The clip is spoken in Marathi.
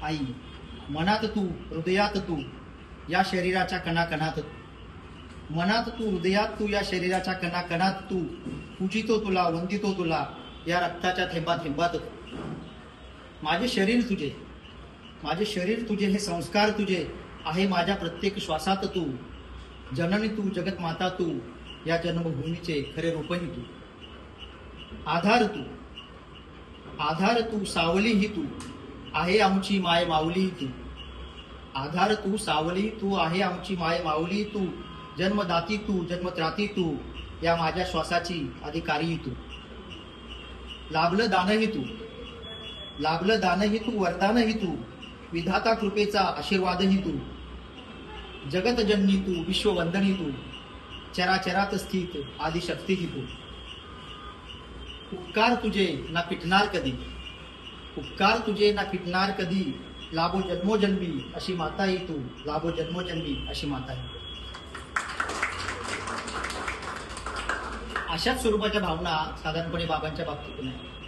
आई, मनात तू हृदयात तू या शरीराच्या कणाकणात, मनात तू हृदयात तू या शरीराच्या कणाकणात तू, पूजितो तुला वंदितो तुला या रक्ताच्या थेंबात थेंबात. माझे शरीर तुझे, माझे शरीर तुझे, हे संस्कार तुझे आहे माझ्या प्रत्येक श्वासात तू. जननी तू जगत माता तू या जन्मभूमीचे खरे रूपही तू. आधार तू, आधार तू सावलीही तू आहे आमची माय माऊली तू. आधार तू सावली तू आहे आमची माय माऊली तू. जन्मदाती तू जन्मत्राती तू या माझ्या श्वासाची अधिकारी तू. लाभलं दानही तू, लाभलं दानही तू वरदानही तू. विधाता कृपेचा आशीर्वादही तू. जगतजननी तू विश्ववंदनी तू. चराचरात स्थित आदिशक्तीही तू. उपकार तुझे ना पिटणार कधी, उपकार तुझे ना पिटणार कधी. लाभो जन्मोजन्मी अशी माताही तू, लाभो जन्मोजन्मी अशी माताही. अशाच स्वरूपाच्या भावना साधारणपणे बाबांच्या बाबतीतून आहे.